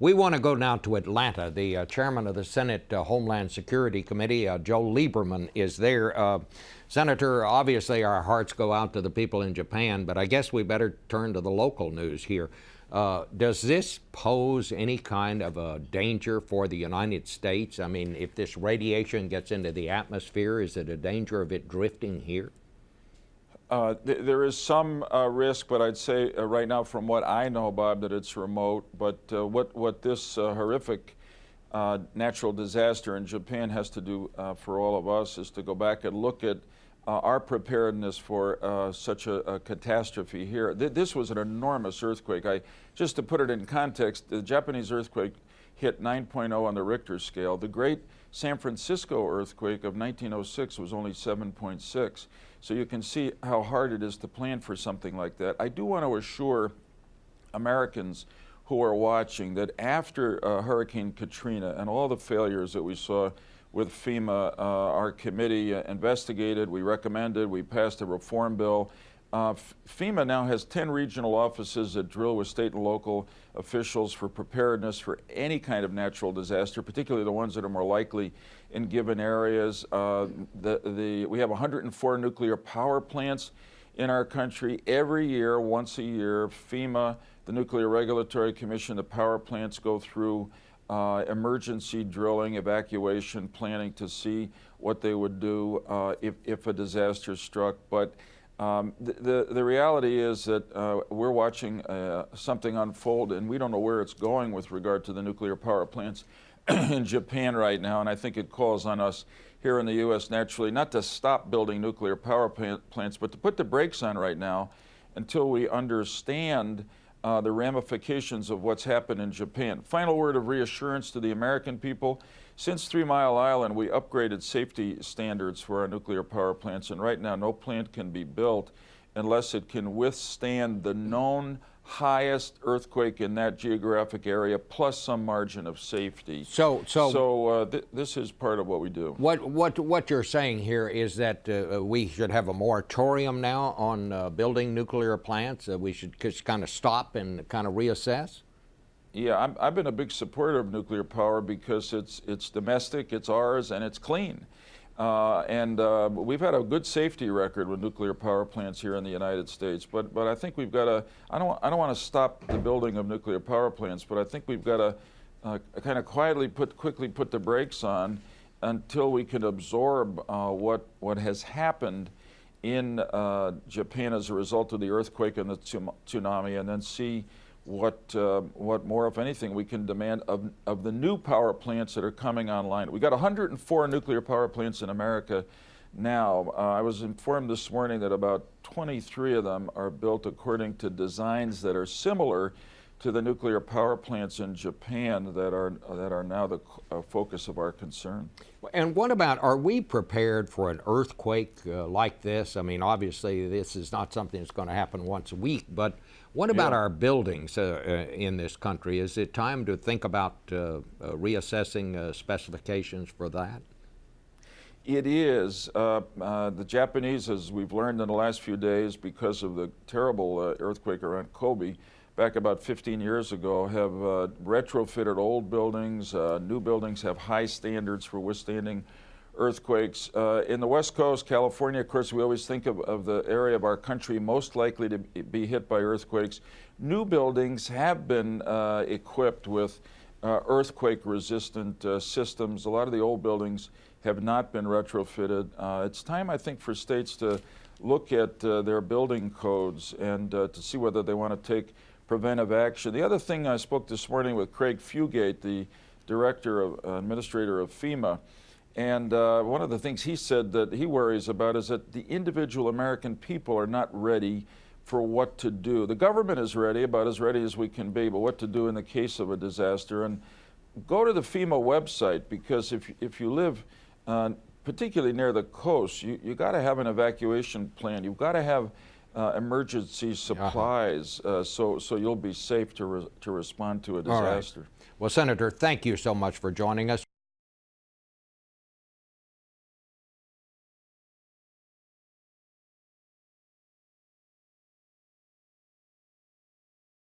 We want to go now to Atlanta. The chairman of the Senate Homeland Security Committee, Joe Lieberman, is there. Senator, obviously our hearts go out to the people in Japan, but I guess we better turn to the local news here. Does this pose any kind of a danger for the United States? I mean, if this radiation gets into the atmosphere, is it a danger of it drifting here? There is some risk, but I'd say right now, from what I know, Bob, that it's remote. But what this horrific natural disaster in Japan has to do for all of us is to go back and look at our preparedness for such a catastrophe here. This was an enormous earthquake. Just to put it in context, the Japanese earthquake hit 9.0 on the Richter scale. The great San Francisco earthquake of 1906 was only 7.6. So you can see how hard it is to plan for something like that. I do want to assure Americans who are watching that after Hurricane Katrina and all the failures that we saw with FEMA, our committee investigated, we recommended, we passed a reform bill. FEMA now has 10 regional offices that drill with state and local officials for preparedness for any kind of natural disaster, particularly the ones that are more likely in given areas. We have 104 nuclear power plants in our country. Every year, once a year, FEMA, the Nuclear Regulatory Commission, the power plants go through emergency drilling, evacuation planning to see what they would do if a disaster struck. But the reality is that we're watching something unfold, and we don't know where it's going with regard to the nuclear power plants in Japan right now. And I think it calls on us here in the U.S. naturally not to stop building nuclear power plants, but to put the brakes on right now until we understand the ramifications of what's happened in Japan. Final word of reassurance to the American people. Since 3 Mile Island, we upgraded safety standards for our nuclear power plants, and right now no plant can be built unless it can withstand the known highest earthquake in that geographic area, plus some margin of safety. This is part of what we do. What you're saying here is that we should have a moratorium now on building nuclear plants. We should just kind of stop and kind of reassess. Yeah, I've been a big supporter of nuclear power because it's domestic, it's ours, and it's clean. We've had a good safety record with nuclear power plants here in the United States. But I think we've got to. I don't want to stop the building of nuclear power plants, but I think we've got to kind of quickly put the brakes on until we can absorb what has happened in Japan as a result of the earthquake and the tsunami, and then see what more, if anything, we can demand of the new power plants that are coming online. We've got 104 nuclear power plants in America now. I was informed this morning that about 23 of them are built according to designs that are similar to the nuclear power plants in Japan that are now the focus of our concern. And what about, are we prepared for an earthquake like this? I mean, obviously this is not something that's going to happen once a week, but what about our buildings in this country? Is it time to think about reassessing specifications for that? It is. The Japanese, as we've learned in the last few days, because of the terrible earthquake around Kobe, back about 15 years ago, have retrofitted old buildings. New buildings have high standards for withstanding earthquakes. In the West Coast, California, of course, we always think of the area of our country most likely to be hit by earthquakes. New buildings have been equipped with earthquake-resistant systems. A lot of the old buildings have not been retrofitted. It's time, I think, for states to look at their building codes and to see whether they want to take preventive action. The other thing, I spoke this morning with Craig Fugate, the administrator of FEMA, and one of the things he said that he worries about is that the individual American people are not ready for what to do. The government is ready, about as ready as we can be, but what to do in the case of a disaster. And go to the FEMA website, because if you live particularly near the coast, you got to have an evacuation plan. You've got to have emergency supplies so you'll be safe to respond to a disaster. Well, Senator, thank you so much for joining us.